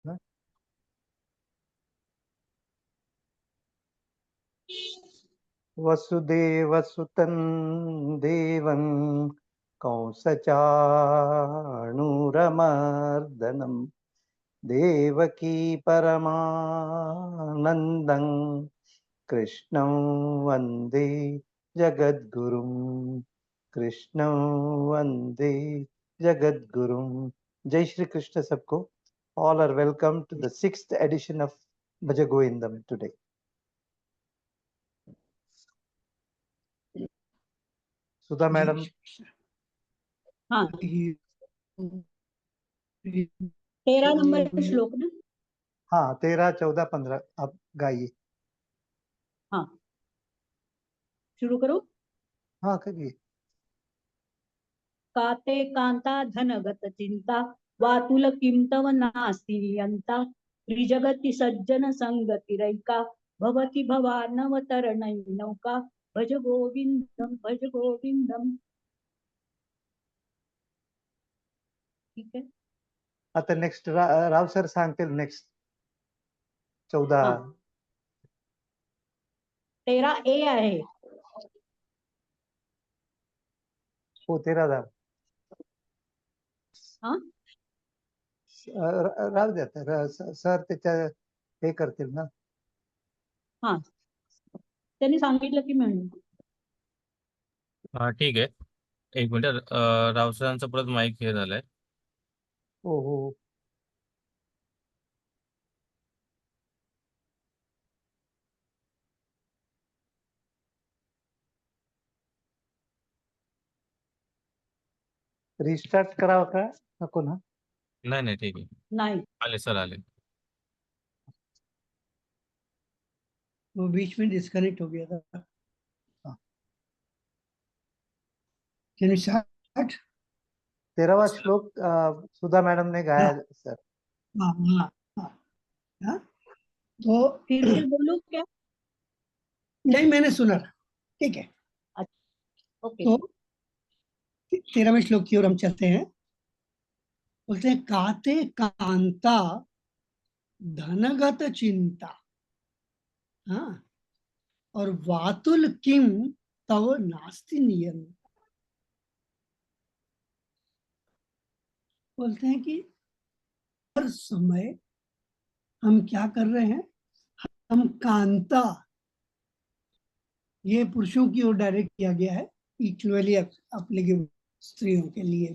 हाँ? वसुदेवसुतं देवं कंसचाणूरमर्दनं देवकी परमानन्दं कृष्णं वन्दे जगद्गुरुं कृष्णं वन्दे जगद्गुरुं। जय श्री कृष्ण सबको। All are welcome to the 6th edition of Bhaja Govindam today. Sudha madam. हाँ 13 नंबर श्लोक ना। हाँ 13, 14, 15 आप गाइए। हाँ शुरू करो। हाँ करिए। काते कांता धनगत चिंता वातुल किम तव नास्ति नियंता त्रिजगति सज्जन संगतिरैका भवति भवानवतरणै नौका भज गोविंदम भज गोविंदम। ठीक है। आता नेक्स्ट राव सर सांगतील नेक्स्ट 14. हाँ 13 ए आहे। हो 13 हाँ राव द्या सर त्याच्या हे करतील ना। हाँ त्यांनी सांगितलं की म्हणून। हाँ ठीक आहे, एक मिनिट. राव सरांचा परत माईक हे झालाय. हो हो रिस्टार्ट करावं का नको ना? नाही नाही ठीक आहे, नहीं आले सर आले. वो बीच में डिस्कनेक्ट हो गया था। Can we start? 13वां श्लोक सुधा मैडम ने गाया सर। हाँ हाँ हाँ हाँ। तो फिर से बोलूं क्या? नहीं मैंने सुना था, ठीक है। ओके। तो 13वें श्लोक की ओर हम चलते हैं। बोलते हैं काते कांता धनगत चिंता, हाँ, और वातुल किम तव नास्ति नियम। बोलते हैं कि हर समय हम क्या कर रहे हैं, हम कांता, ये पुरुषों की ओर डायरेक्ट किया गया है, इक्वली एप्लीकेबल स्त्रियों के लिए,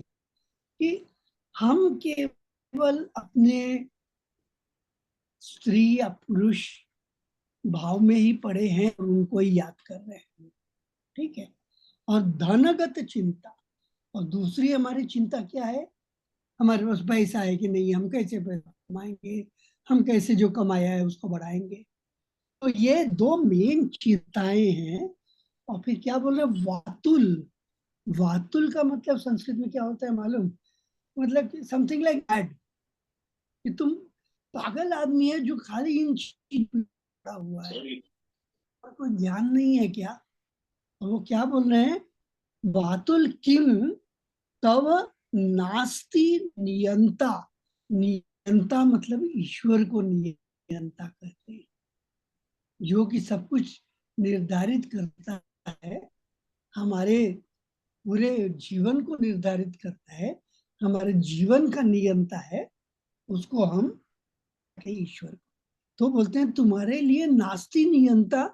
कि हम केवल अपने स्त्री या पुरुष भाव में ही पड़े हैं और उनको ही याद कर रहे हैं, ठीक है। और धनगत चिंता, और दूसरी हमारी चिंता क्या है, हमारे पास पैसा है कि नहीं, हम कैसे पैसा कमाएंगे, हम कैसे जो कमाया है उसको बढ़ाएंगे। तो ये दो मेन चिंताएं हैं। और फिर क्या बोल रहे हैं, वातुल। वातुल का मतलब संस्कृत में क्या होता है मालूम? मतलब समथिंग लाइक दैट, कि तुम पागल आदमी है जो खाली इन चीज पे पड़ा हुआ है, और कोई ज्ञान नहीं है क्या? और वो क्या बोल रहे हैं, वातुल किम तव नास्ति नियंता। नियंता मतलब ईश्वर को नियंता कहते हैं, जो कि सब कुछ निर्धारित करता है, हमारे पूरे जीवन को निर्धारित करता है, हमारे जीवन का नियंता है, उसको हम ईश्वर। तो बोलते हैं तुम्हारे लिए नास्ति नियंता,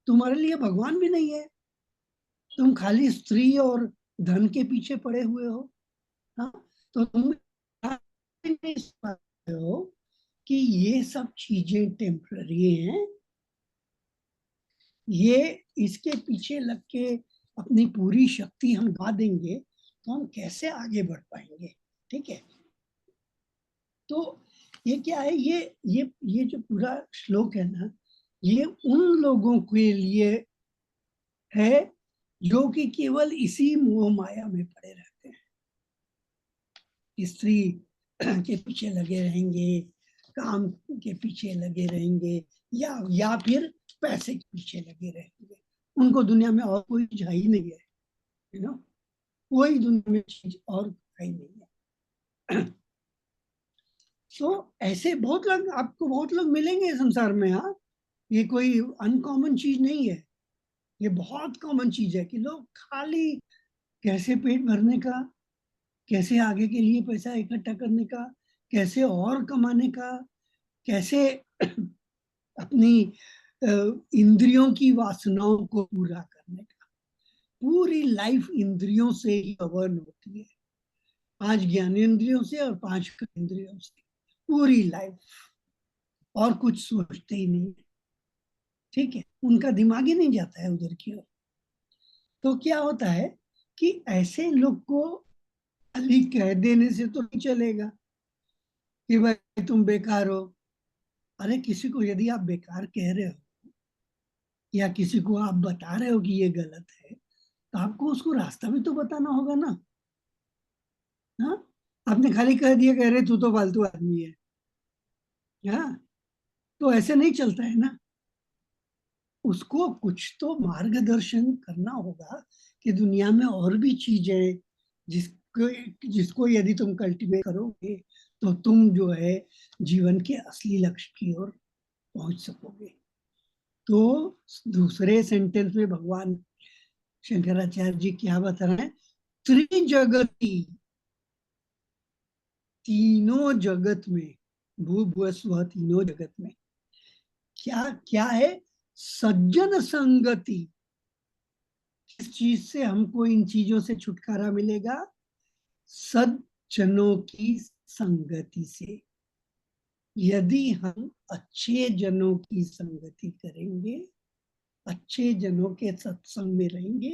तुम्हारे लिए भगवान भी नहीं है, तुम खाली स्त्री और धन के पीछे पड़े हुए हो। हाँ, तो तुम नहीं समझते हो कि ये सब चीजें टेम्पररी हैं, ये इसके पीछे लग के अपनी पूरी शक्ति हम गा देंगे तो हम कैसे आगे बढ़ पाएंगे, ठीक है। तो ये क्या है, ये जो पूरा श्लोक है ना, ये उन लोगों के लिए है जो कि केवल इसी मोह माया में पड़े रहते हैं, स्त्री के पीछे लगे रहेंगे, काम के पीछे लगे रहेंगे, या फिर पैसे के पीछे लगे रहेंगे। उनको दुनिया में और कोई चीज ही नहीं है, यू नो, कोई दुनिया में चीज और है नहीं है। ऐसे बहुत लोग, आपको बहुत लोग मिलेंगे संसार में। हाँ, ये कोई अनकॉमन चीज नहीं है, ये बहुत कॉमन चीज है कि लोग खाली कैसे पेट भरने का, कैसे आगे के लिए पैसा इकट्ठा करने का, कैसे और कमाने का, कैसे अपनी इंद्रियों की वासनाओं को पूरा करने का। पूरी लाइफ इंद्रियों से ही गवर्न होती है, 5 ज्ञानेंद्रियों से और 5 कर्मेंद्रियों से, पूरी लाइफ, और कुछ सोचते ही नहीं, ठीक है, उनका दिमाग ही नहीं जाता है उधर की ओर। तो क्या होता है कि ऐसे लोग को खाली कह देने से तो नहीं चलेगा कि भाई तुम बेकार हो। अरे किसी को यदि आप बेकार कह रहे हो या किसी को आप बता रहे हो कि ये गलत है, तो आपको उसको रास्ता भी तो बताना होगा ना। हाँ, आपने खाली कह दिया कह रहे तू तो फालतू आदमी है, हाँ, तो ऐसे नहीं चलता है ना। उसको कुछ तो मार्गदर्शन करना होगा कि दुनिया में और भी चीजें जिसको जिसको यदि तुम कल्टीवेट करोगे तो तुम जो है जीवन के असली लक्ष्य की ओर पहुंच सकोगे। तो दूसरे सेंटेंस में भगवान शंकराचार्य जी क्या बता रहे हैं, त्रिजगती, तीनों जगत में, भू भुव स्व, तीनों जगत में क्या क्या है, सज्जन संगति। किस चीज से हमको इन चीजों से छुटकारा मिलेगा, सज्जनों की संगति से। यदि हम अच्छे जनों की संगति करेंगे, अच्छे जनों के सत्संग में रहेंगे,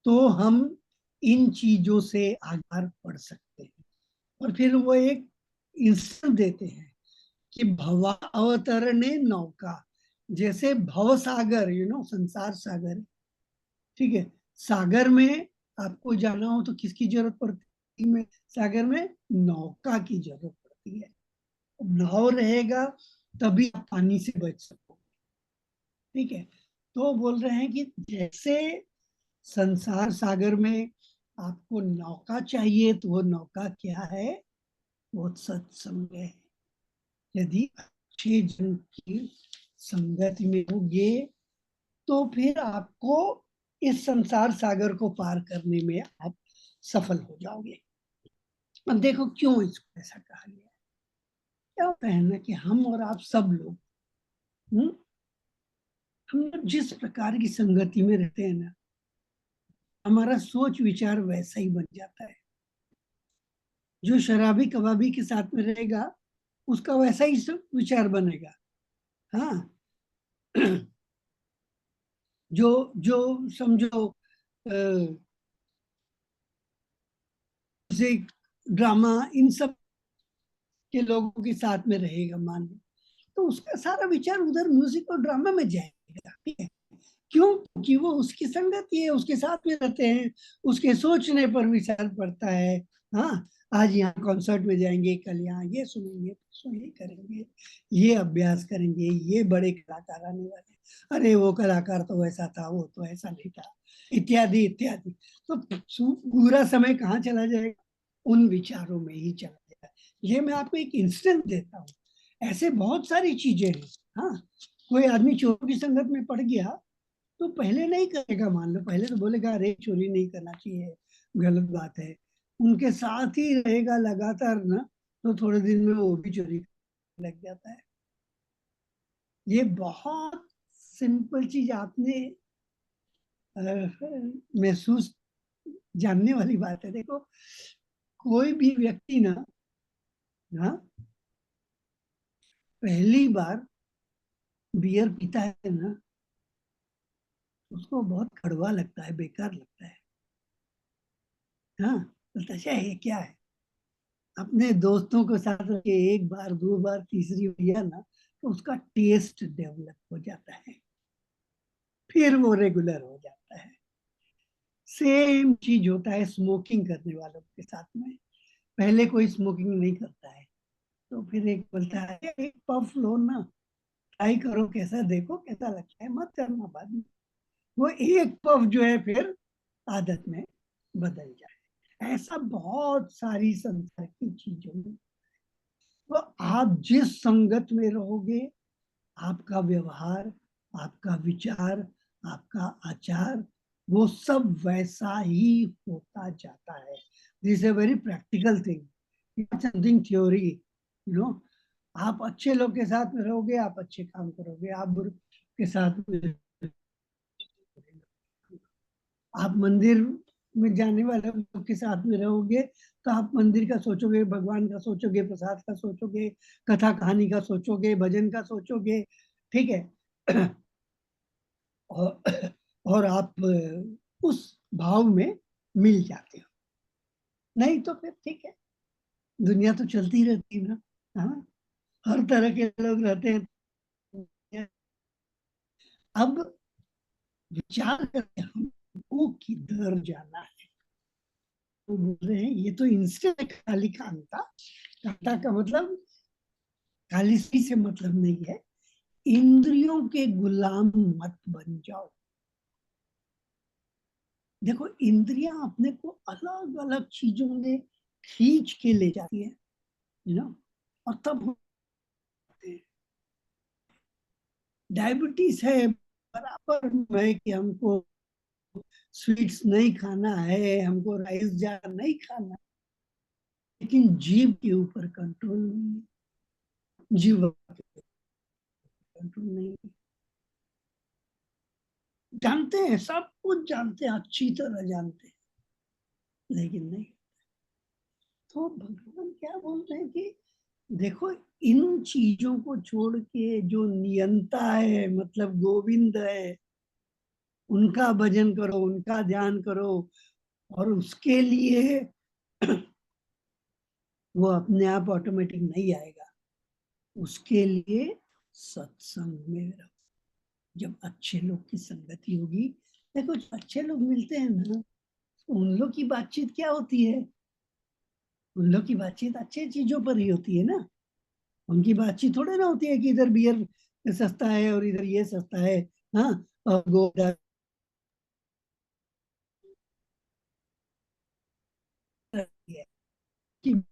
तो हम इन चीजों से आगे बढ़ सकते हैं। और फिर वो एक इंस्टेंस देते हैं कि भवा अवतरणे नौका, जैसे भव सागर, संसार सागर, ठीक है, सागर में आपको जाना हो तो किसकी जरूरत पड़ती है, सागर में नौका की जरूरत पड़ती है। नाव रहेगा तभी आप पानी से बच सकोगे, ठीक है। तो बोल रहे हैं कि जैसे संसार सागर में आपको नौका चाहिए, तो वो नौका क्या है, वो सत्संग है। यदि अच्छे जन की संगति में होगे तो फिर आपको इस संसार सागर को पार करने में आप सफल हो जाओगे। अब देखो क्यों इसको ऐसा कहा गया। क्या होता है ना कि हम और आप सब लोग, हम लोग जिस प्रकार की संगति में रहते हैं ना, हमारा सोच विचार वैसा ही बन जाता है। जो शराबी कबाबी के साथ में रहेगा उसका वैसा ही विचार बनेगा। हाँ, जो जो समझो म्यूजिक ड्रामा इन सब के लोगों के साथ में रहेगा, मान लो, तो उसका सारा विचार उधर म्यूजिक और ड्रामा में जाएगा, ठीक है। क्यों? क्योंकि वो उसकी संगति है, उसके साथ में रहते हैं, उसके सोचने पर विचार पड़ता है। हाँ, आज यहाँ कॉन्सर्ट में जाएंगे, कल यहाँ ये सुनेंगे, परसों ये करेंगे, ये अभ्यास करेंगे, ये बड़े कलाकार आने वाले, अरे वो कलाकार तो वैसा था, वो तो ऐसा नहीं था, इत्यादि इत्यादि। तो पूरा समय कहाँ चला जाएगा, उन विचारों में ही चला जाएगा। ये मैं आपको एक इंस्टेंस देता हूँ, ऐसे बहुत सारी चीजें हैं। हाँ, कोई आदमी चोरों की संगत में पड़ गया तो पहले नहीं करेगा, मान लो, पहले तो बोलेगा अरे चोरी नहीं करना चाहिए, गलत बात है। उनके साथ ही रहेगा लगातार ना, तो थोड़े दिन में वो भी चोरी लग जाता है। ये बहुत सिंपल चीज, आपने महसूस जानने वाली बात है। देखो, कोई भी व्यक्ति ना, हाँ, पहली बार बियर पीता है ना, उसको बहुत कड़वा लगता है, बेकार लगता है। हाँ, बोलता है ये क्या है। अपने दोस्तों के साथ एक बार, 2 बार, तीसरी लिया ना, तो उसका टेस्ट डेवलप हो जाता है, फिर वो रेगुलर हो जाता है। सेम चीज होता है स्मोकिंग करने वालों के साथ में। पहले कोई स्मोकिंग नहीं करता है, तो फिर एक बोलता है एक पफ लो ना, ट्राई करो कैसा, देखो कैसा लगता है, मत करना बाद में। वो एक पफ जो है फिर आदत में बदल जाए। ऐसा बहुत सारी संसार की चीजों में तो आप जिस संगत में रहोगे, आपका व्यवहार, आपका विचार, आपका आचार, वो सब वैसा ही होता जाता है. This is a very practical thing, it's something theory, you know. आप अच्छे लोग के साथ में रहोगे, आप अच्छे काम करोगे. आप बुरे के साथ में, आप मंदिर में जाने वाले लोग के साथ में रहोगे तो आप मंदिर का सोचोगे, भगवान का सोचोगे, प्रसाद का सोचोगे, कथा कहानी का सोचोगे, भजन का सोचोगे. ठीक है. और आप उस भाव में मिल जाते हो. नहीं तो फिर ठीक है, दुनिया तो चलती रहती है ना. हाँ, हर तरह के लोग रहते हैं. अब विचार करके हमको किधर जाना है. तो बोल रहे हैं ये तो इंस्टेंट खाली काम था. कांटा का मतलब खाली से मतलब नहीं है. इंद्रियों के गुलाम मत बन जाओ. देखो, इंद्रियां अपने को अलग अलग चीजों में खींच के ले जाती है, यू नो. और तब डायबिटीज है बराबर में कि हमको स्वीट्स नहीं खाना है, हमको राइस जार नहीं खाना, लेकिन जीभ के ऊपर कंट्रोल नहीं है. जीभ कंट्रोल नहीं है. जानते हैं, सब कुछ जानते हैं, अच्छी तरह जानते हैं, लेकिन नहीं. तो भगवान क्या बोल रहे हैं कि देखो, इन चीजों को छोड़ के जो नियंता है, मतलब गोविंद है, उनका भजन करो, उनका ध्यान करो. और उसके लिए वो अपने आप ऑटोमेटिक नहीं आएगा. उसके लिए सत्संग में रहो. जब अच्छे लोग की संगति होगी, देखो जो अच्छे लोग मिलते हैं ना, उन लोग की बातचीत क्या होती है? उन लोग की बातचीत अच्छी चीजों पर ही होती है ना. उनकी बातचीत थोड़े ना होती है कि इधर बियर सस्ता है और इधर ये सस्ता है. हाँ, और गोदा कि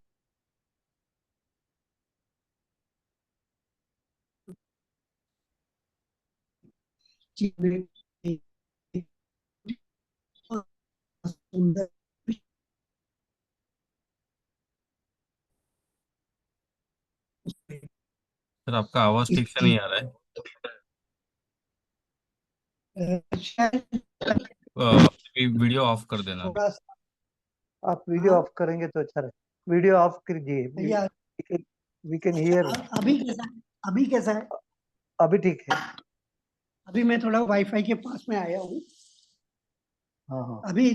चीजें सुंदर. सर आपका आवाज ठीक से नहीं आ रहा है. अभी वीडियो ऑफ कर देना. थोड़ा सा आप वीडियो हाँ? ऑफ करेंगे तो अच्छा रहे. वीडियो ऑफ कीजिए. भैया, वी कैन हियर. अभी कैसा है? अभी कैसा है? अभी ठीक है. अभी मैं थोड़ा वाईफाई के पास में आया हूँ. हाँ हाँ अभी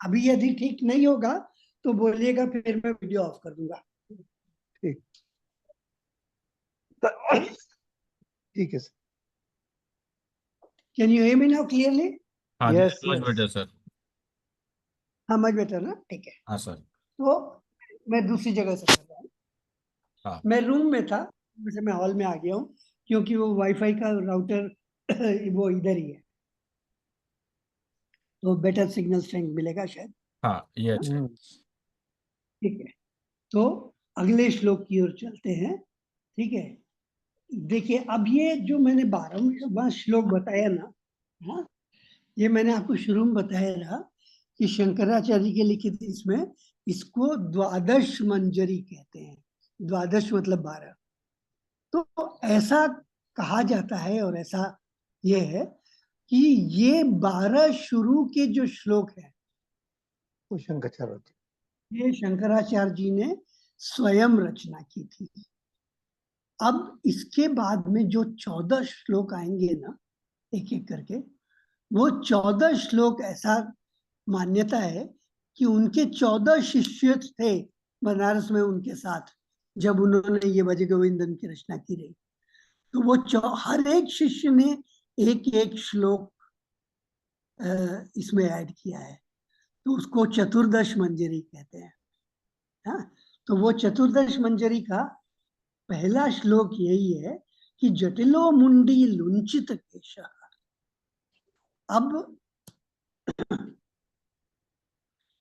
अभी यदि ठीक नहीं होगा तो बोलिएगा, फिर मैं वीडियो ऑफ कर दूंगा. ठीक. ठीक है sir. Can you hear me now clearly? हाँ, Yes, this much yes. Better sir. हाँ, मच बेटर ना. ठीक है. हाँ सर. तो मैं दूसरी जगह से कर रहा हूँ. हाँ. मैं रूम में था, वैसे मैं हॉल में आ गया हूँ, क्योंकि वो वाईफाई का राउटर वो इधर ही है, तो बेटर सिग्नल स्ट्रेंथ मिलेगा शायद. हाँ, ये अच्छा है. ठीक है. तो अगले श्लोक की ओर चलते हैं. ठीक है. देखिए, अब ये जो मैंने 12वां श्लोक बताया ना, हाँ, ये मैंने आपको शुरू में बताया था कि शंकराचार्य के लिखित इसमें इसको द्वादश मंजरी कहते हैं. द्वादश मतलब 12. तो ऐसा कहा जाता है और ऐसा ये है कि ये 12 शुरू के जो श्लोक है, वो शंकराचार्य होते. ये शंकराचार्य जी ने स्वयं रचना की थी. अब इसके बाद में जो 14 श्लोक आएंगे ना, एक एक करके, वो 14 श्लोक ऐसा मान्यता है कि उनके 14 शिष्य थे बनारस में उनके साथ, जब उन्होंने ये भज गोविंदन की रचना की रही. तो वो हर एक शिष्य ने एक एक श्लोक इसमें ऐड किया है. तो उसको चतुर्दश मंजरी कहते हैं. हाँ, तो वो चतुर्दश मंजरी का पहला श्लोक यही है कि जटिलो मुंडी लुंचित केश. अब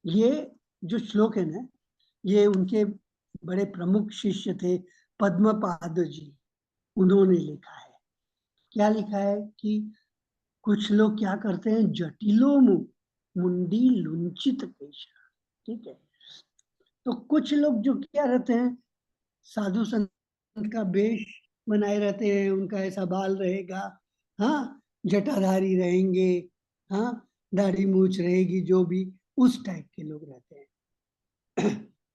ये जो श्लोक है ना, ये उनके बड़े प्रमुख शिष्य थे पद्मपाद जी, उन्होंने लिखा है। क्या लिखा है कि कुछ लोग क्या करते हैं, जटिलो मुंडी लुंचित केश, ठीक है। तो कुछ लोग जो क्या रहते हैं, साधु संत का वेश बनाए रहते हैं, उनका ऐसा बाल रहेगा, हाँ, जटाधारी रहेंगे, हाँ, दाढ़ी मूछ रहेगी, जो भी उस टाइप के लोग रहते हैं।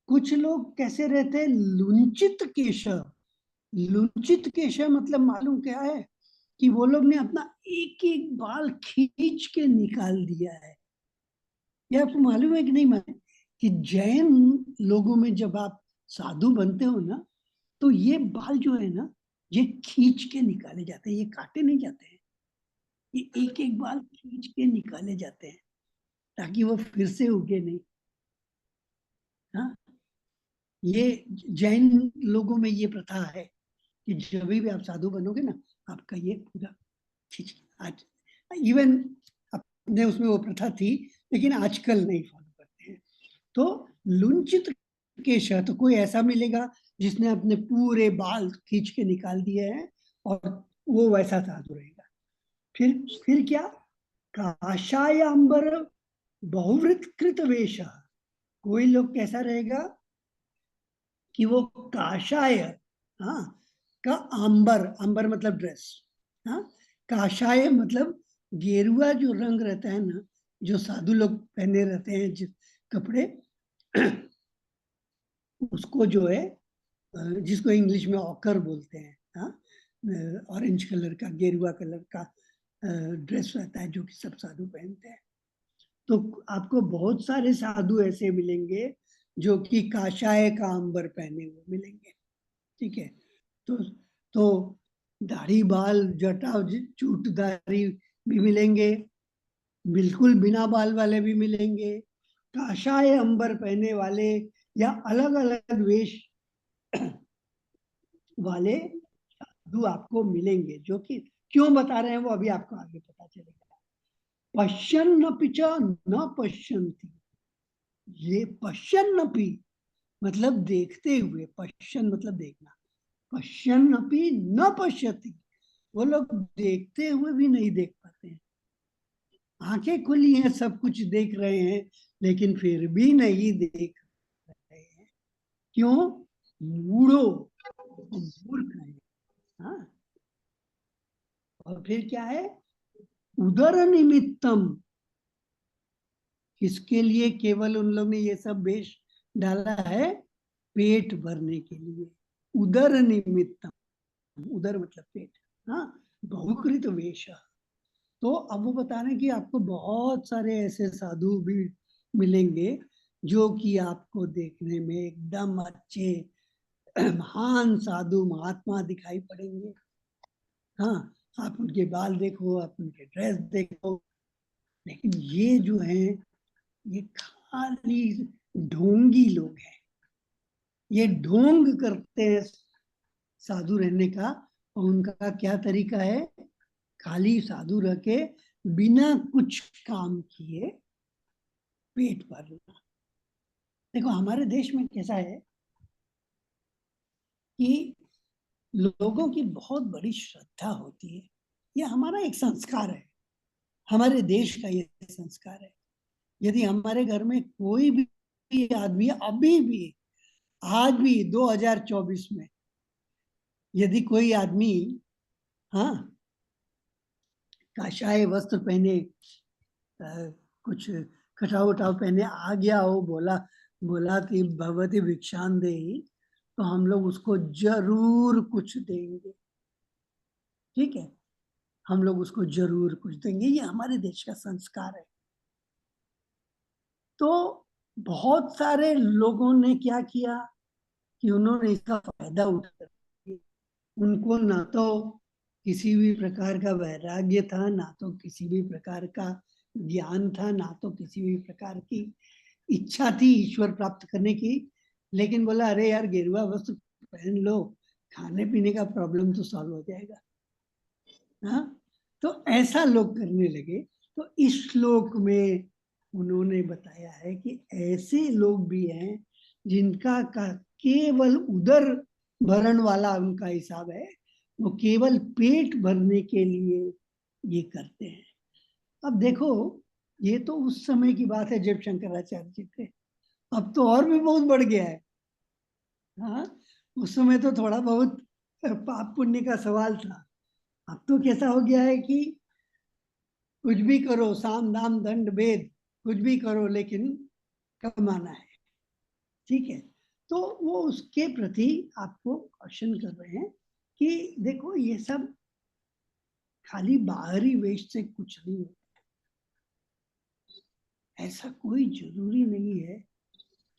कुछ लोग कैसे रहते हैं, लुंचित केश। लुंचित केश मतलब मालूम क्या है कि वो लोग ने अपना एक एक बाल खींच के निकाल दिया है। ये आपको मालूम है कि नहीं मालूम कि जैन लोगों में जब आप साधु बनते हो ना, तो ये बाल जो है ना, ये खींच के निकाले जाते हैं, ये काटे नहीं जाते हैं, ये एक एक बाल खींच के निकाले जाते हैं ताकि वो फिर से उगे नहीं। हाँ, ये जैन लोगों में ये प्रथा है कि जब भी आप साधु बनोगे ना, आपका ये पूरा खींच, आज इवन अपने उसमें वो प्रथा थी, लेकिन आजकल नहीं फॉलो करते हैं। तो लुंचित केश, तो कोई ऐसा मिलेगा जिसने अपने पूरे बाल खींच के निकाल दिए हैं और वो वैसा साधु रहेगा। फिर क्या, काशाय अंबर बहुवृत कृत वेश। कोई लोग कैसा रहेगा कि वो काशाय, हाँ, का अंबर, अंबर मतलब ड्रेस, हाँ, काशाय मतलब गेरुआ जो रंग रहता है ना, जो साधु लोग पहने रहते हैं जिस कपड़े, उसको जो है, जिसको इंग्लिश में ऑकर बोलते हैं, हाँ, ऑरेंज कलर का, गेरुआ कलर का ड्रेस रहता है जो कि सब साधु पहनते हैं। तो आपको बहुत सारे साधु ऐसे मिलेंगे जो कि काशाय का अंबर पहने हुए मिलेंगे, ठीक है। तो दाढ़ी बाल जटा चूटदारी भी मिलेंगे, बिल्कुल बिना बाल वाले भी मिलेंगे, काशाय अंबर पहने वाले या अलग अलग वेश वाले साधु आपको मिलेंगे, जो कि क्यों बता रहे हैं वो अभी आपको आगे पता चलेगा। पश्यन्नपि च न पश्यन्ति, ये पश्यन्नपि मतलब देखते हुए, पश्यन मतलब देखना, पश्यन्नपि न पश्यति, वो लोग देखते हुए भी नहीं देख पाते हैं। आंखें खुली हैं, सब कुछ देख रहे हैं, लेकिन फिर भी नहीं देख रहे हैं। क्यों? मूढ़ो, मूर्ख है। हाँ, और फिर क्या है, उदर निमित्तम, किसके लिए केवल उन लोग ने ये सब वेश डाला है, पेट भरने के लिए। उदर निमित्तम, उदर मतलब पेट, हाँ, बहुकृत वेश। तो अब वो बता रहे हैं कि आपको बहुत सारे ऐसे साधु भी मिलेंगे जो कि आपको देखने में एकदम अच्छे महान साधु महात्मा दिखाई पड़ेंगे। हाँ, आप उनके बाल देखो, आप उनके ड्रेस देखो, लेकिन ये जो है, ये खाली ढोंगी लोग हैं। ये ढोंग करते हैं साधु रहने का, और उनका क्या तरीका है, खाली साधु रह के बिना कुछ काम किए पेट भरना। देखो हमारे देश में कैसा है कि लोगों की बहुत बड़ी श्रद्धा होती है, ये हमारा एक संस्कार है, हमारे देश का ये संस्कार है। यदि हमारे घर में कोई भी आदमी अभी भी, आज भी 2024 में, यदि कोई आदमी, हाँ, काशाय वस्त्र पहने, कुछ कटाव उटाव पहने आ गया हो, बोला बोला कि भगवती भिक्षान दे, तो हम लोग उसको जरूर कुछ देंगे, ठीक है, हम लोग उसको जरूर कुछ देंगे, ये हमारे देश का संस्कार है। तो बहुत सारे लोगों ने क्या किया कि उन्होंने इसका फायदा उठाया। उनको ना तो किसी भी प्रकार का वैराग्य था, ना तो किसी भी प्रकार का ज्ञान था, ना तो किसी भी प्रकार की इच्छा थी ईश्वर प्राप्त करने की, लेकिन बोला अरे यार गेरुआ वस्त्र पहन लो, खाने पीने का प्रॉब्लम तो सॉल्व हो जाएगा। हाँ, तो ऐसा लोग करने लगे। तो इस श्लोक में उन्होंने बताया है कि ऐसे लोग भी हैं जिनका का केवल उदर भरण वाला उनका हिसाब है, वो केवल पेट भरने के लिए ये करते हैं। अब देखो, ये तो उस समय की बात है जब शंकराचार्य जी थे, अब तो और भी बहुत बढ़ गया है। हाँ, उस समय तो थोड़ा बहुत पाप पुण्य का सवाल था, अब तो कैसा हो गया है कि कुछ भी करो, साम दाम दंड भेद, कुछ भी करो लेकिन कमाना है। ठीक है, तो वो उसके प्रति आपको क्वेश्चन कर रहे हैं कि देखो ये सब खाली बाहरी वेश से कुछ नहीं होता, ऐसा कोई जरूरी नहीं है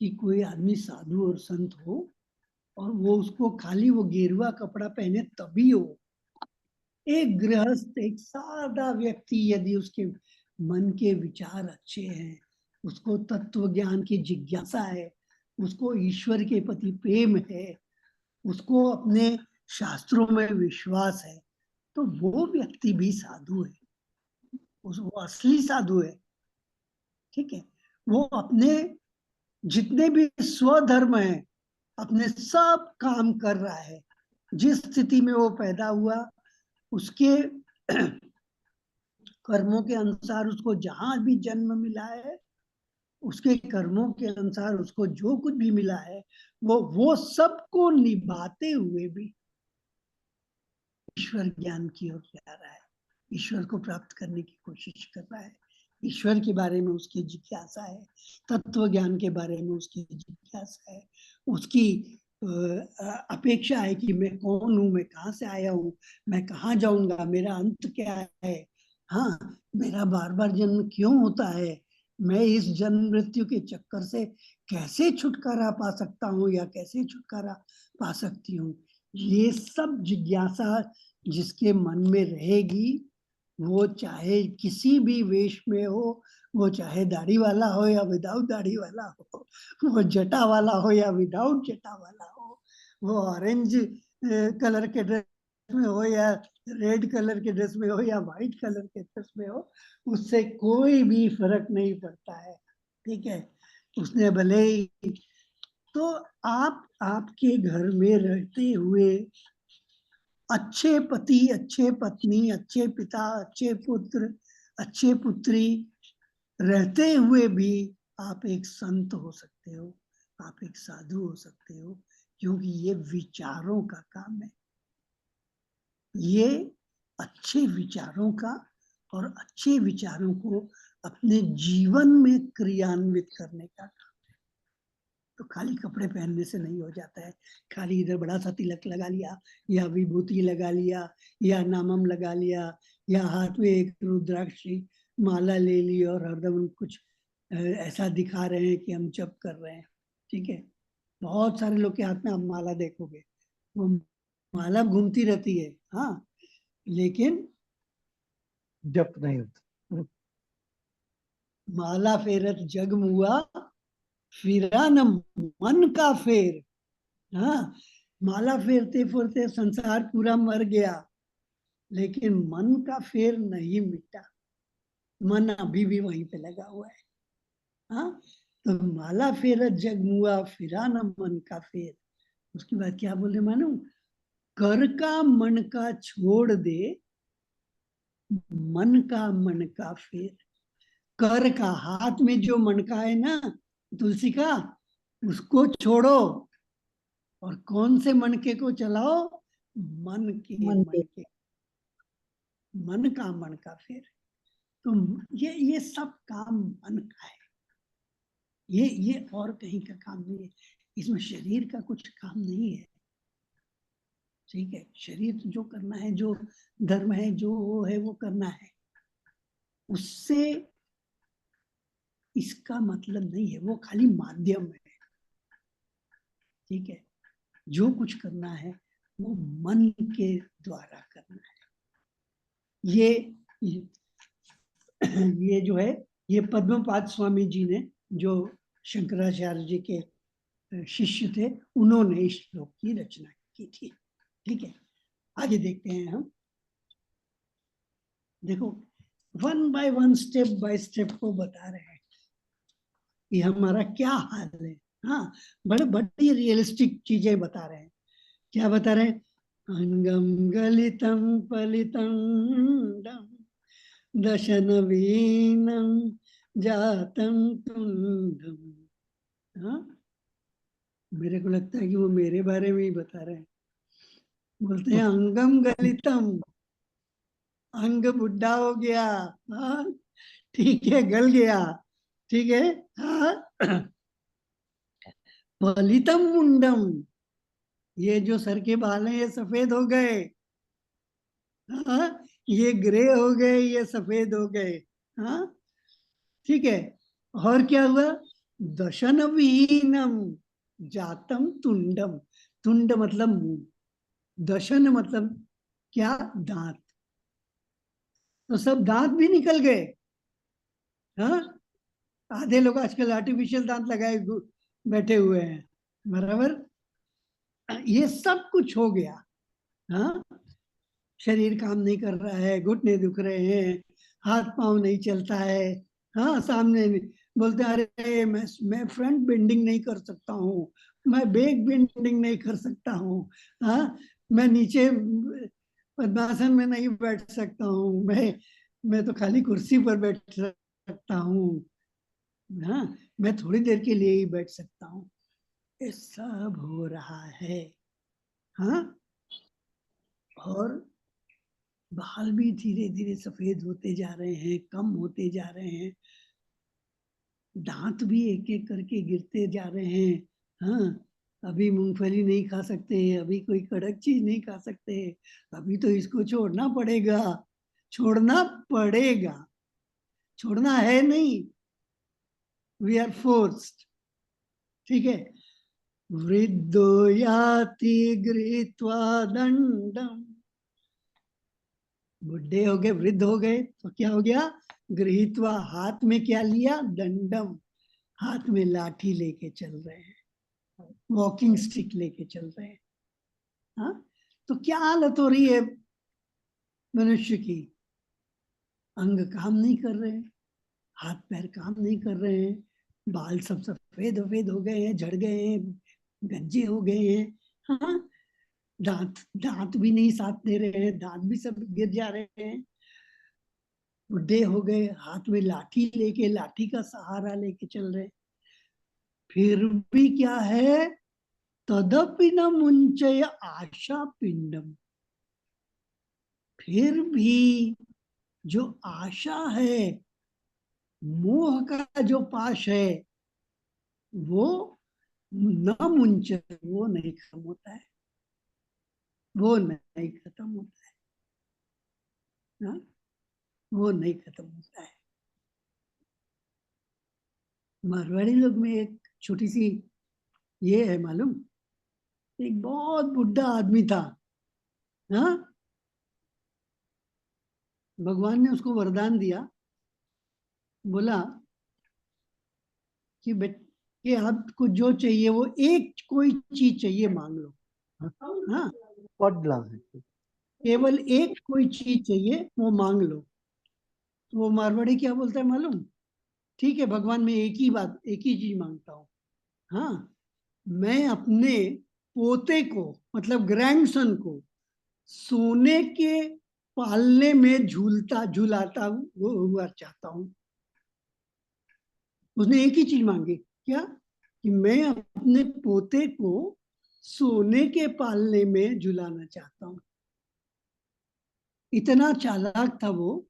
कि कोई आदमी साधु और संत हो और वो उसको खाली वो गेरुआ कपड़ा पहने तभी हो। एक गृहस्थ, एक सादा व्यक्ति यदि उसके मन के विचार अच्छे हैं, उसको तत्व ज्ञान की जिज्ञासा है, उसको ईश्वर के प्रति प्रेम है, उसको अपने शास्त्रों में विश्वास है, तो वो व्यक्ति भी साधु है, वो असली साधु है। ठीक है, वो अपने जितने भी स्वधर्म है अपने सब काम कर रहा है, जिस स्थिति में वो पैदा हुआ उसके कर्मों के अनुसार उसको जहां भी जन्म मिला है, उसके कर्मों के अनुसार उसको जो कुछ भी मिला है वो सबको निभाते हुए भी ईश्वर ज्ञान की ओर जा रहा है, ईश्वर को प्राप्त करने की कोशिश कर रहा है, ईश्वर के बारे में उसकी जिज्ञासा है, तत्व ज्ञान के बारे में उसकी जिज्ञासा है, उसकी अपेक्षा है कि मैं कौन हूँ, मैं कहाँ से आया हूँ, मैं कहाँ जाऊंगा, मेरा अंत क्या है, हाँ मेरा बार बार जन्म क्यों होता है, मैं इस जन्म मृत्यु के चक्कर से कैसे छुटकारा पा सकता हूँ या कैसे छुटकारा पा सकती हूँ। ये सब जिज्ञासा जिसके मन में रहेगी, वो चाहे किसी भी वेश में हो, वो चाहे दाढ़ी वाला हो या विदाउट दाढ़ी वाला हो, वो जटा वाला हो या विदाउट जटा वाला हो, वो ऑरेंज कलर के ड्रेस में हो या रेड कलर के ड्रेस में हो या व्हाइट कलर के ड्रेस में हो, उससे कोई भी फर्क नहीं पड़ता है। ठीक है, उसने भले ही तो आप आपके घर में रहते हुए अच्छे पति, अच्छे पत्नी, अच्छे पिता, अच्छे पुत्र, अच्छे पुत्री रहते हुए भी आप एक संत हो सकते हो, आप एक साधु हो सकते हो, क्योंकि ये विचारों का काम है, ये अच्छे विचारों का और अच्छे विचारों को अपने जीवन में क्रियान्वित करने का काम। तो खाली कपड़े पहनने से नहीं हो जाता है, खाली इधर बड़ा सा तिलक लगा लिया या विभूति लगा लिया या नामम लगा लिया या हाथ में एक रुद्राक्षी माला ले ली और हरदम कुछ ऐसा दिखा रहे हैं कि हम जप कर रहे हैं। ठीक है, बहुत सारे लोग के हाथ में आप माला देखोगे, वो माला घूमती रहती है, हाँ, लेकिन जप नहीं होता। माला फेरत जग मुआ फिरा न मन का फेर। हाँ, माला फेरते फेरते संसार पूरा मर गया, लेकिन मन का फेर नहीं मिटा, मन अभी भी वहीं पे लगा हुआ है। हाँ, तो माला फेरत जग मुआ फिरा न मन का फेर। उसके बाद क्या बोले मानो, कर का मन का छोड़ दे, मन का फेर। कर का, हाथ में जो मन का है ना तुलसी का, उसको छोड़ो और कौन से मनके को चलाओ, मन के मन का फेर। तो ये सब काम मन का है, ये और कहीं का काम नहीं है, इसमें शरीर का कुछ काम नहीं है। ठीक है, शरीर जो करना है, जो धर्म है, जो वो है वो करना है, उससे इसका मतलब नहीं है, वो खाली माध्यम है। ठीक है, जो कुछ करना है वो मन के द्वारा करना है। ये जो है, ये पद्मपाद स्वामी जी ने, जो शंकराचार्य जी के शिष्य थे, उन्होंने इस श्लोक की रचना की थी। ठीक है, आगे देखते हैं हम। देखो, one by one, step by step को बता रहे हैं कि हमारा क्या हाल है। हाँ, बड़ी रियलिस्टिक चीजें बता रहे हैं क्या बता रहे हैं? अंगम गलितम पलितम दशनवीनम जातम तुंडम। हाँ, मेरे को लगता है कि वो मेरे बारे में ही बता रहे हैं। बोलते हैं अंगम गलितम, अंग बुढ़ा हो गया। हाँ, ठीक है, गल गया, ठीक है। हाँ, पलितम मुंडम, ये जो सर के बाल हैं ये सफेद हो गए। हाँ, ये ग्रे हो गए, ये सफेद हो गए। हाँ, ठीक है। और क्या हुआ? दशनवीनम जातम तुंडम, तुंड मतलब मुंह, दशन मतलब क्या? दांत। तो सब दांत भी निकल गए। हाँ, आधे लोग आजकल आर्टिफिशियल दांत लगाए बैठे हुए हैं, बराबर। ये सब कुछ हो गया। हाँ, शरीर काम नहीं कर रहा है, घुटने दुख रहे हैं, हाथ पांव नहीं चलता है। हाँ, सामने बोलते हैं अरे मैं फ्रंट बेंडिंग नहीं कर सकता हूँ, मैं बैक बेंडिंग नहीं कर सकता हूँ। हाँ, मैं नीचे पद्मासन में नहीं बैठ सकता हूँ, मैं तो खाली कुर्सी पर बैठ सकता हूँ। हाँ, मैं थोड़ी देर के लिए ही बैठ सकता हूँ। ये सब हो रहा है। हाँ, और बाल भी धीरे धीरे सफेद होते जा रहे हैं, कम होते जा रहे हैं। दांत भी एक एक करके गिरते जा रहे हैं। हाँ, अभी मूंगफली नहीं खा सकते, अभी कोई कड़क चीज नहीं खा सकते, अभी तो इसको छोड़ना पड़ेगा, छोड़ना पड़ेगा, छोड़ना है नहीं, वी आर फोर्स्ड। ठीक है। वृद्धो याति गृहीत्वा दंडम, बुढ़े हो गए, वृद्ध हो गए तो क्या हो गया? गृहीत्वा, हाथ में क्या लिया? दंडम, हाथ में लाठी लेके चल रहे हैं, वॉकिंग स्टिक लेके चल रहे हैं। हाँ, तो क्या हालत हो रही है मनुष्य की? अंग काम नहीं कर रहे हैं, हाथ पैर काम नहीं कर रहे हैं, बाल सब सफेद सफेद हो गए हैं, झड़ गए हैं, गंजे हो गए हैं। हाँ, दांत दांत भी नहीं साथ दे रहे हैं, दांत भी सब गिर जा रहे हैं, बुढ़े हो गए, हाथ में लाठी लेके, लाठी का सहारा लेके चल रहे। फिर भी क्या है? तदपि न मुंचय आशा पिंडम, फिर भी जो आशा है, मोह का जो पाश है, वो न मुंचय, वो नहीं खत्म होता है, वो नहीं खत्म होता है। हाँ? वो नहीं खत्म होता है। मारवाड़ी लोग में एक छोटी सी ये है मालूम, एक बहुत बुढ़ा आदमी था। हाँ, भगवान ने उसको वरदान दिया, बोला कि बेटे आपको जो चाहिए वो एक कोई चीज चाहिए मांग लो। हाँ, पडला है। केवल एक कोई चीज चाहिए, वो मांग लो। तो वो मारवाड़ी क्या बोलता है मालूम? ठीक है भगवान, मैं एक ही बात, एक ही चीज मांगता हूँ। हाँ, मैं अपने पोते को, मतलब ग्रैंडसन को, सोने के पालने में झूलता झूलाता वो हुआ चाहता हूँ। उसने एक ही चीज मांगी, क्या? कि मैं अपने पोते को सोने के पालने में झुलाना चाहता हूँ। इतना चालाक था वो,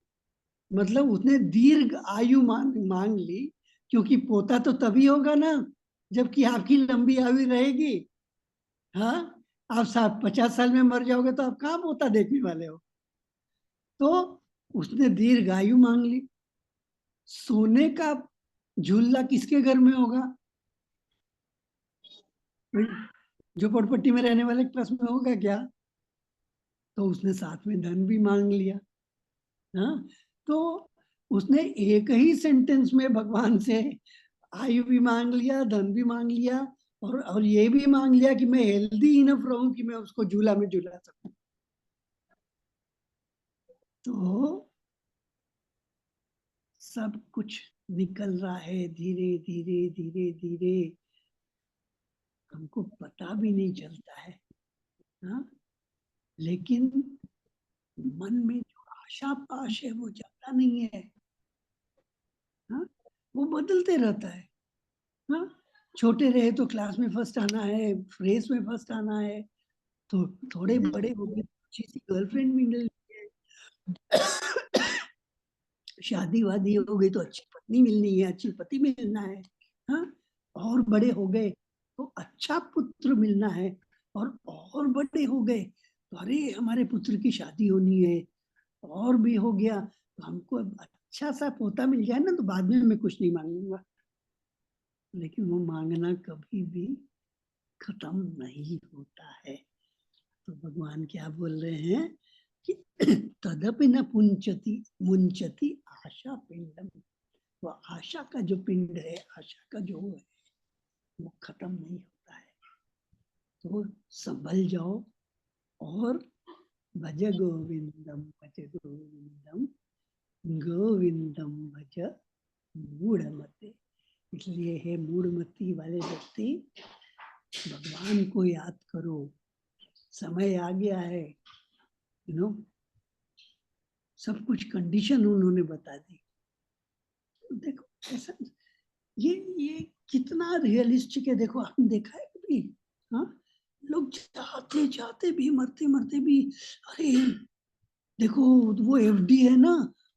मतलब उसने दीर्घ आयु मांग ली, क्योंकि पोता तो तभी होगा ना जबकि आपकी लंबी आयु रहेगी। हाँ, आप 50 साल में मर जाओगे तो आप कहाँ पोता देखने वाले हो? तो उसने दीर्घ आयु मांग ली। सोने का झूला किसके घर में होगा? झोपड़पट्टी में रहने वाले के पास में होगा क्या? तो उसने साथ में धन भी मांग लिया। हाँ, तो उसने एक ही सेंटेंस में भगवान से आयु भी मांग लिया, धन भी मांग लिया, और ये भी मांग लिया कि मैं हेल्दी इनफ रहूं कि मैं उसको झूला में झूला सकूं। तो सब कुछ निकल रहा है धीरे धीरे धीरे धीरे, हमको पता भी नहीं चलता है। हाँ, लेकिन मन में जो आशा पाश है वो जाता नहीं है। हाँ, वो बदलते रहता है। हाँ, छोटे रहे तो क्लास में फर्स्ट आना है, रेस में फर्स्ट आना है, तो थोड़े बड़े हो गए अच्छी सी गर्लफ्रेंड मिल गई है, शादी वादी हो गई तो अच्छी पत्नी मिलनी है, अच्छी पति मिलना है। हाँ, और बड़े हो गए तो अच्छा पुत्र मिलना है, और बड़े हो गए तो अरे हमारे पुत्र की शादी होनी है, और भी हो गया तो हमको अच्छा सा पोता मिल जाए ना तो बाद में मैं कुछ नहीं मांगूंगा। लेकिन वो मांगना कभी भी खत्म नहीं होता है। तो भगवान क्या बोल रहे हैं कि तदपि न पुंचति मुंचति आशा पिंडम। वो आशा का जो पिंड है, आशा का जो है, वो खत्म नहीं होता है। तो संभल जाओ और भज गोविंदम भज गोविंदम गोविंदम भज मूढ़मते। इसलिए है मूढ़मती वाले व्यक्ति, भगवान को याद करो। समय आ गया है, यू नो, सब कुछ कंडीशन उन्होंने बता दी। देखो ऐसा, ये कितना रियलिस्टिक है। देखो आपने देखा है कभी? हाँ, लोग चाहते चाहते भी, मरते मरते भी, अरे देखो वो एफडी है ना,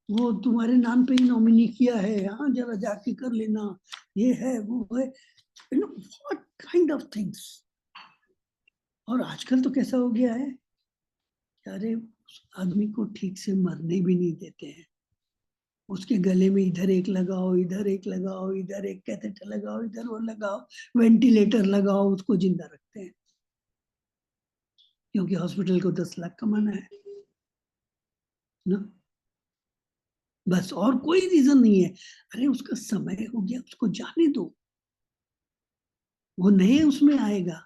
वो तुम्हारे नाम पे ही नॉमिनी किया है, हाँ जरा जाके कर लेना, ये है वो है, you know what kind of things. और आजकल तो कैसा हो गया है, अरे उस आदमी को ठीक से मरने भी नहीं देते हैं। उसके गले में इधर एक लगाओ, इधर एक लगाओ, इधर एक कैथेटर लगाओ, इधर वो लगाओ, वेंटिलेटर लगाओ, उसको जिंदा रखते हैं क्योंकि हॉस्पिटल को 10 लाख कमाना है ना, बस। और कोई रीजन नहीं है। अरे उसका समय हो गया, उसको जाने दो, वो नए उसमें आएगा।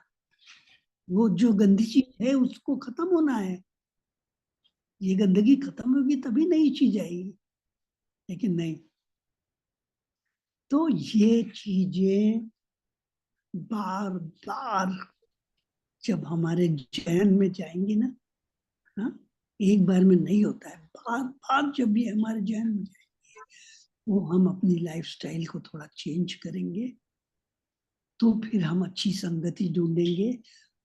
वो जो गंदी चीज है उसको खत्म होना है, ये गंदगी खत्म होगी तभी नई चीज आएगी, लेकिन नहीं। तो ये चीजें बार बार जब हमारे जहन में जाएंगी ना, हाँ, एक बार में नहीं होता है, बार बार जब ये हमारे जहन में जाएंगे, वो हम अपनी लाइफस्टाइल को थोड़ा चेंज करेंगे तो फिर हम अच्छी संगति ढूंढेंगे,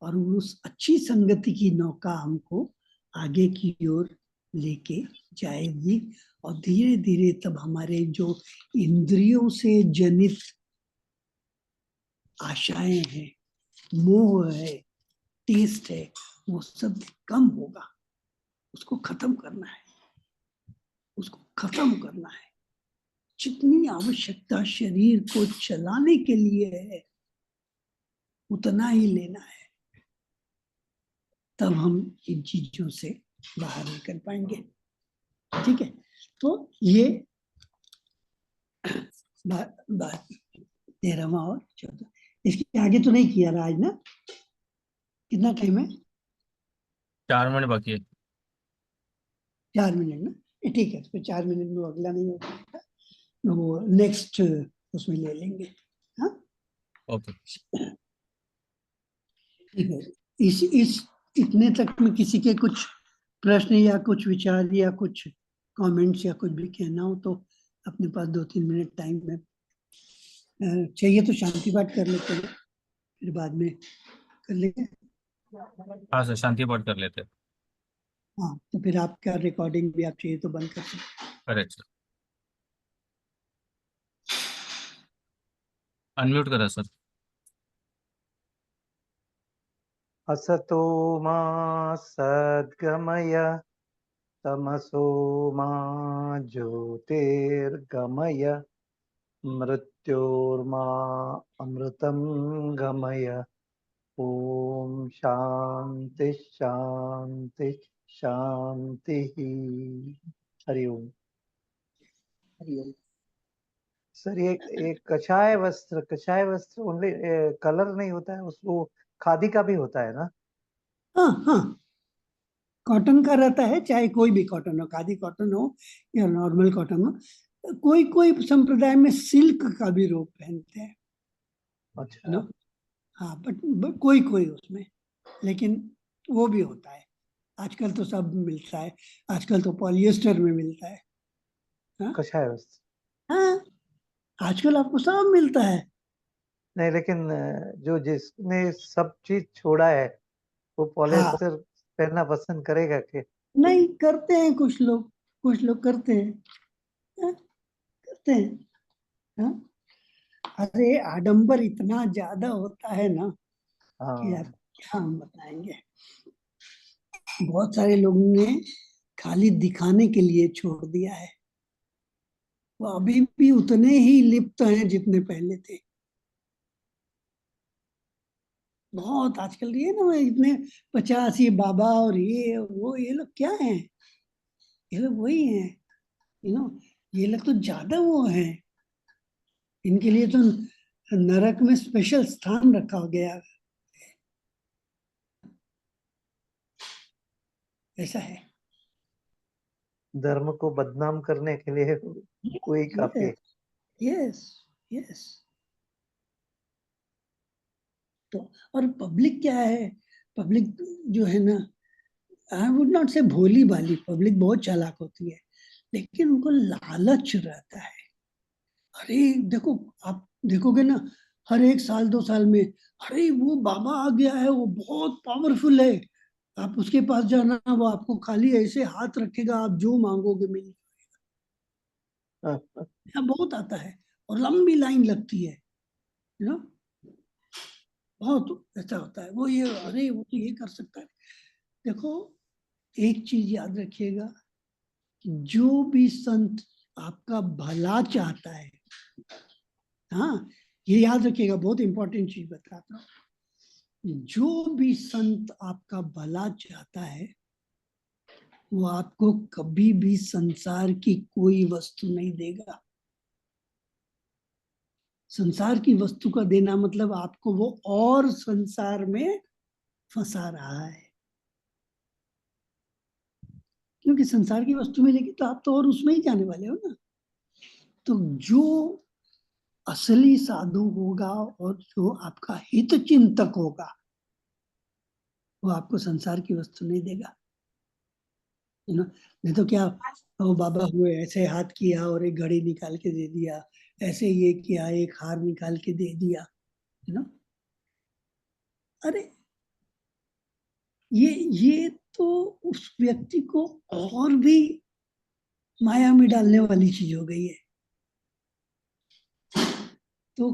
और उस अच्छी संगति की नौका हमको आगे की ओर लेके जाएगी। और धीरे धीरे तब हमारे जो इंद्रियों से जनित आशाएं हैं, मोह है, टेस्ट है, वो सब कम होगा। उसको खत्म करना है, उसको खत्म करना है। जितनी आवश्यकता शरीर को चलाने के लिए है उतना ही लेना है, तब हम इन चीजों से बाहर निकल पाएंगे। ठीक है, तो ये बात 13वां और 14। इसके आगे तो नहीं किया राज ना? कितना टाइम है? 4 मिनट बाकी है। 4 मिनट ना? ठीक है, तो फिर 4 मिनट में अगला नहीं हो पाएगा, वो नेक्स्ट उसमें ले लेंगे। हाँ, ओके। ठीक है। इस इतने तक में किसी के कुछ प्रश्न या कुछ विचार या कुछ कमेंट्स या कुछ भी कहना हो तो अपने पास 2-3 मिनट टाइम में चाहिए तो शांति पाठ कर लेते हैं, फिर बाद में कर लेंगे। हाँ सर, शांति पाठ कर लेते हैं। हाँ, तो फिर आपका रिकॉर्डिंग भी आप चाहिए तो बंद कर सकते हैं। करेक्ट सर, अनम्यूट करा सर। असतो मा सद्गमय तमसो मा ज्योतिर्गमय मृत्योर्मा अमृतं गमय। ओम शांति शांति शांति। हरि ओम। हरिओम। सर ये एक कछाय वस्त्र ओनली कलर नहीं होता है, उसको खादी का भी होता है ना? हाँ हाँ, कॉटन का रहता है, चाहे कोई भी कॉटन हो, खादी कॉटन हो या नॉर्मल कॉटन हो। कोई कोई संप्रदाय में सिल्क का भी रोग पहनते हैं अच्छा। ना। हाँ, बट कोई कोई उसमें, लेकिन वो भी होता है। आजकल तो सब मिलता है, आजकल तो पॉलिएस्टर में मिलता है। कषाय वस्त्र। हाँ, आजकल आपको सब मिलता है। नहीं, लेकिन जो जिसने सब चीज छोड़ा है वो हाँ, पॉलिएस्टर पहनना पसंद करेगा कि नहीं करते हैं कुछ लोग करते हैं, हाँ, करते हैं। हाँ? अरे आडंबर इतना ज्यादा होता है ना कि यार हाँ। क्या हम बताएंगे। बहुत सारे लोगों ने खाली दिखाने के लिए छोड़ दिया है, वो अभी भी उतने ही लिप्त हैं जितने पहले थे। बहुत आजकल ये ना इतने 50 ये बाबा और ये वो, ये लोग क्या हैं, ये लोग वही हैं, ये लोग तो ज्यादा वो हैं। इनके लिए तो नरक में स्पेशल स्थान रखा गया, ऐसा है। धर्म को बदनाम करने के लिए कोई काफी है। Yes, yes. तो और पब्लिक क्या है, पब्लिक जो है ना, आई वुड नॉट से भोली भाली, पब्लिक बहुत चालाक होती है, लेकिन उनको लालच रहता है। अरे देखो, आप देखोगे ना, हर 1 साल 2 साल में, अरे वो बाबा आ गया है, वो बहुत पावरफुल है, आप उसके पास जाना, वो आपको खाली ऐसे हाथ रखेगा, आप जो मांगोगे मिल। हाँ, यहाँ बहुत आता है और लंबी लाइन लगती है, यू नो, बहुत ऐसा होता है। वो ये, अरे वो तो ये कर सकता है। देखो, एक चीज याद रखिएगा, जो भी संत आपका भला चाहता है, हाँ, ये याद रखिएगा, बहुत इंपॉर्टेंट चीज बताता हूँ, जो भी संत आपका भला चाहता है वो आपको कभी भी संसार की कोई वस्तु नहीं देगा। संसार की वस्तु का देना मतलब आपको वो और संसार में फंसा रहा है, क्योंकि संसार की वस्तु मिलेगी तो आप तो और उसमें ही जाने वाले हो ना। तो जो असली साधु होगा और जो आपका हित चिंतक होगा, वो आपको संसार की वस्तु नहीं देगा, नहीं तो क्या, वो बाबा हुए ऐसे हाथ किया और एक घड़ी निकाल के दे दिया, ऐसे ये किया एक हार निकाल के दे दिया, यू नो। अरे ये तो उस व्यक्ति को और भी माया में डालने वाली चीज हो गई है। तो